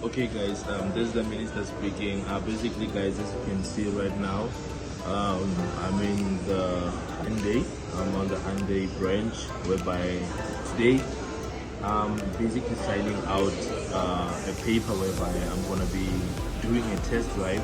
Okay guys, this is the minister speaking. Basically guys, as you can see right now, I'm in the HYUNDAI. I'm on the HYUNDAI branch, whereby today I'm basically signing out a paper whereby I'm gonna be doing a test drive.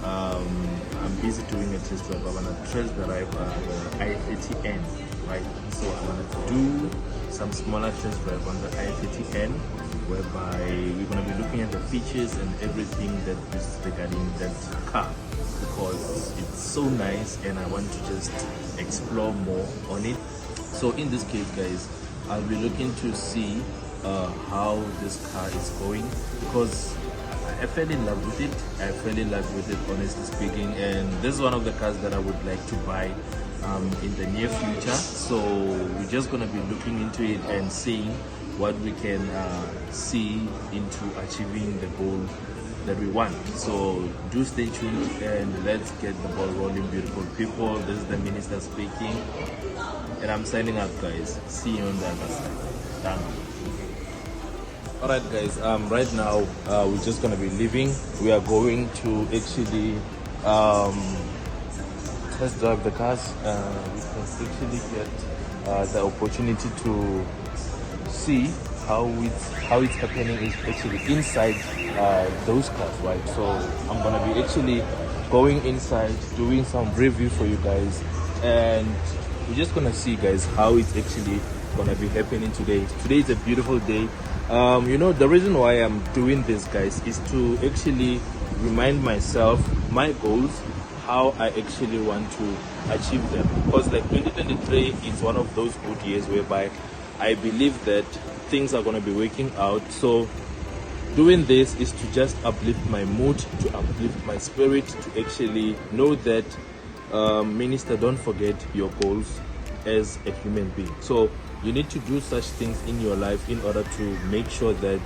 I'm busy doing a test drive. I'm gonna test drive the i30N, right? So I'm gonna do some smaller test drive on the i30N, whereby we're gonna be looking at the features and everything that is regarding that car, because it's so nice and I want to just explore more on it. So in this case guys, I'll be looking to see how this car is going, because I fell in love with it. I fell in love with it, honestly speaking, and this is one of the cars that I would like to buy in the near future. So we're just gonna be looking into it and seeing what we can see into achieving the goal that we want. So do stay tuned and let's get the ball rolling, beautiful people. This is the minister speaking, and I'm signing up guys. See you on the other side. Done. Alright guys, right now we're just gonna be leaving. We are going to actually test drive the cars. We can actually get the opportunity to see how it's happening is actually inside those cars, right? So I'm gonna be actually going inside, doing some review for you guys, and we're just gonna see guys how it's actually gonna be happening today. Today is a beautiful day. You know, the reason why I'm doing this guys is to actually remind myself my goals, how I actually want to achieve them, because like 2023 is one of those good years whereby I believe that things are going to be working out. So doing this is to just uplift my mood, to uplift my spirit, to actually know that minister, don't forget your goals as a human being. So you need to do such things in your life in order to make sure that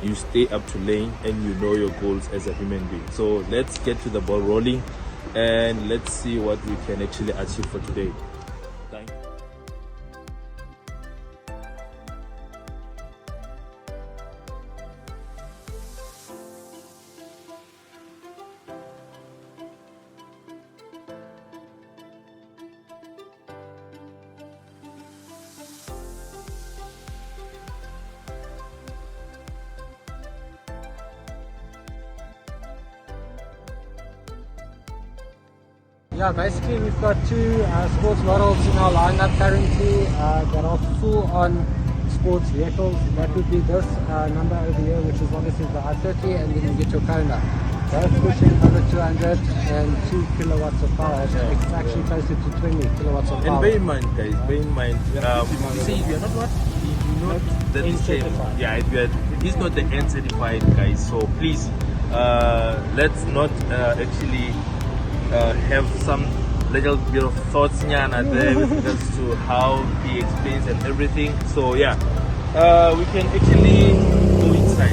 you stay up to lane and you know your goals as a human being. So let's get to the ball rolling and let's see what we can actually achieve for today. Thank you. Yeah, basically we've got two sports models in our lineup currently that are full on sports vehicles. That would be this number over here, which is obviously the i30, and then you get your Kona. Both pushing over 202 kilowatts of power. It's actually closer to 20 kilowatts of power. And bear in mind guys, bear in mind, you see, you're not what? You're not the same. Yeah, he's not the N certified guys, so please let's not actually have some little bit of thoughts there with regards to how he explains and everything. So yeah, we can actually go inside.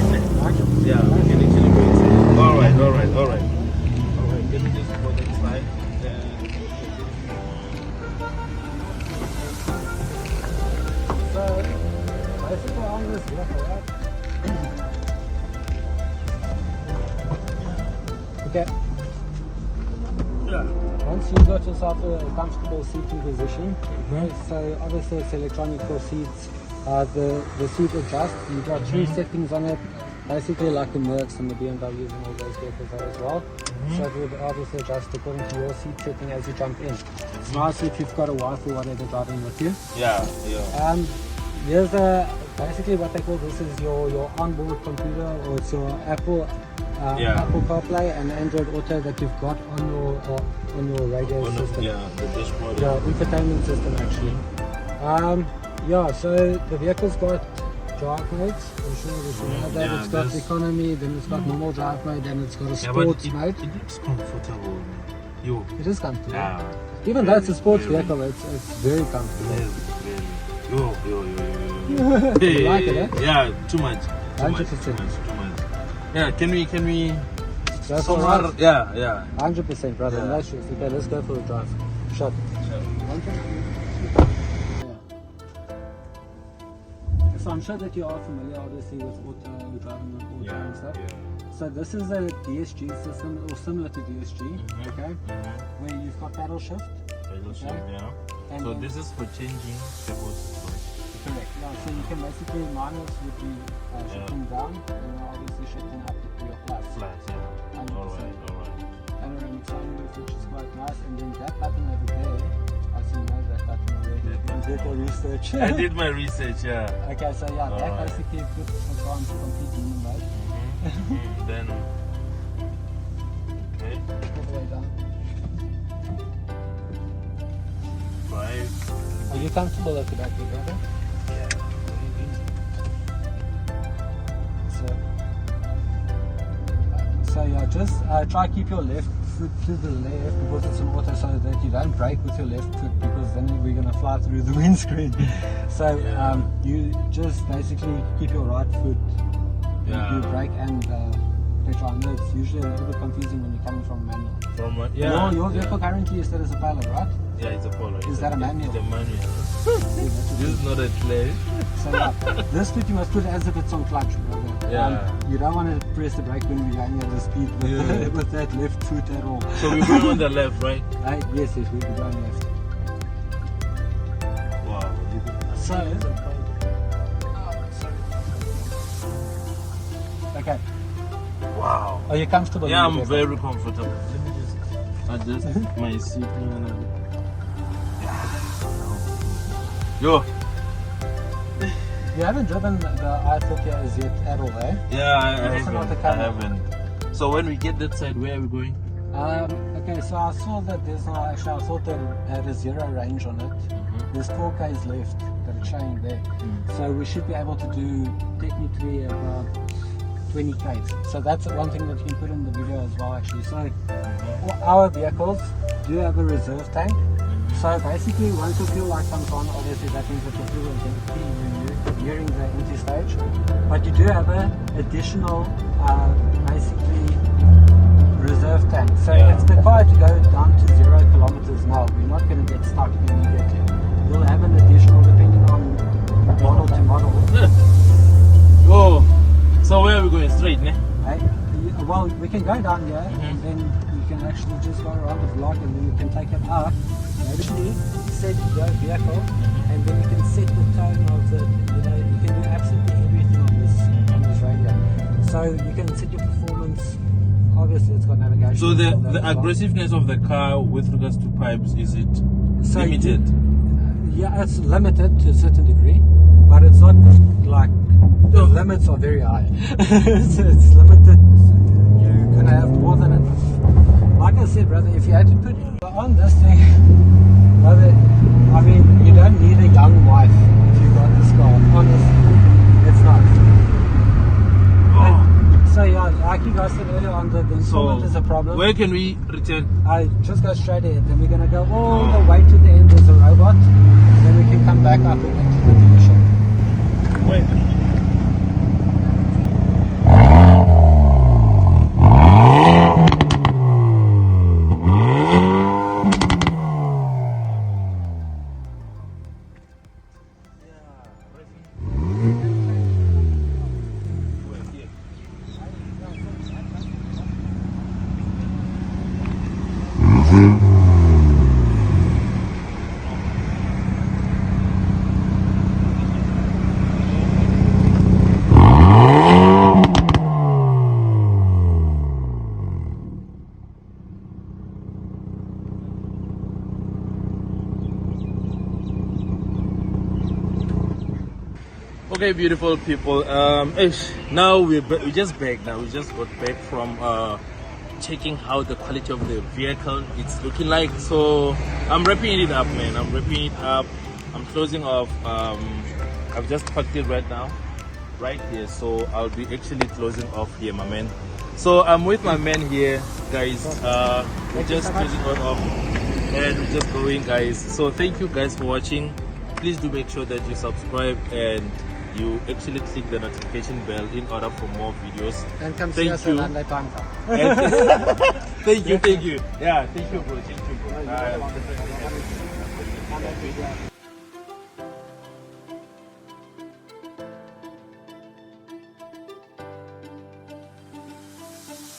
Yeah, we can actually go inside. Alright. Let me just go inside. So basically on this vehicle, right? Okay. Once you've got yourself a comfortable seating position, so obviously it's electronic for seats, the seat adjusts. You've got three settings on it, basically like the Mercs and the BMWs and all those vehicles are as well. So it would obviously adjust according to your seat setting as you jump in. It's nice if you've got a wife or whatever driving with you. Yeah. Here's basically what they call this is your onboard computer, or it's your Apple CarPlay and Android Auto that you've got on your radio system. The dashboard. Yeah, infotainment system actually. So the vehicle's got drive modes. I'm sure you know that. It's got economy, then it's got normal drive mode, then it's got a sports mode. It's comfortable. It is comfortable. Yeah. Even though it's a sports vehicle, it's very comfortable. Hey, you like it, eh? Yeah, too much. 100%. Yeah, can we That's somewhere? right. Yeah. 100%, brother. Yeah. No stress. Okay, let's go for a drive. Shot. So I'm sure that you are familiar, obviously, with auto driving with auto and stuff. So this is a DSG system, or similar to DSG, okay? Where you've got paddle shift. Paddle shift, yeah. And so this is for changing the horses. Correct. Yeah, so you can basically, minus would be shifting down, and obviously shifting up would be your plus. Flat, yeah. Alright. Panoramic sunroof, which is quite nice, and then that button over there, I see you know that button already. You did your research. I did my research, yeah. Okay, so yeah, that basically puts the car into complete human mode. Then, okay. All the way down. Drive. Are you comfortable at the back there, brother? Yeah. So yeah, just try keep your left foot to the left because it's an auto, so that you don't brake with your left foot, because then we're gonna fly through the windscreen. So you just basically keep your right foot. You brake and petrol. I know it's usually a little bit confusing when you're coming from manual. Your vehicle currently is set as a pilot, right? Yeah, it's a Polo. Is that a manual? It's a manual. This is not a play. So this foot you must put as if it's on clutch, brother. You don't want to press the brake when we're going at the speed with that left foot at all. So we're going on the left, right? Yes, we're going left. Wow. Okay. Wow. Are you comfortable? Yeah, I'm very comfortable. Let me just adjust my seat. Yo. You haven't driven the i30N yet at all, eh? Yeah, I haven't. So when we get that side, where are we going? Okay, so I saw that there's no, actually I thought that it had a 0 range on it. There's 4 Ks left that are showing there. So we should be able to do technically about 20 Ks. So that's one thing that you can put in the video as well, actually. So our vehicles do have a reserve tank. So basically, once your fuel light comes on, obviously that means that your fuel is empty when you're nearing the empty stage. But you do have an additional, basically, reserve tank. So if the car to go down to 0 kilometers now, we're not going to get stuck immediately. We'll have an additional, depending on model to model. Oh, so where are we going? Straight, ne? Well, we can go down here, and then you can actually just go around the block, and then you can take it up. Actually, set your vehicle, and then you can set the tone of the, you can do absolutely everything on this radio. So you can set your performance. Obviously, it's got navigation. So the aggressiveness of the car with regards to pipes, is it limited? Yeah, it's limited to a certain degree, but it's not like the limits are very high. So it's limited. You're gonna have more than enough. Like I said, brother, if you had to put on this thing, brother, I mean, you don't need a young wife if you got this car. Honestly, it's not. So yeah, like you guys said earlier on, the installment is a problem. Where can we return? I just go straight ahead, then we're gonna go all the way to the end. There's a robot, then we can come back up and into the dealership. Wait. Okay, beautiful people. Now we just back. Now we just got back from checking how the quality of the vehicle it's looking like. So I'm wrapping it up, man. I'm wrapping it up. I'm closing off. I've just packed it right now, right here. So I'll be actually closing off here, my man. So I'm with my man here, guys. We're just closing it off and we're just going, guys. So thank you guys for watching. Please do make sure that you subscribe and you actually click the notification bell in order for more videos. And come see us at HYUNDAI Panther. Thank you. Yeah, thank you, bro. Thank you, bro.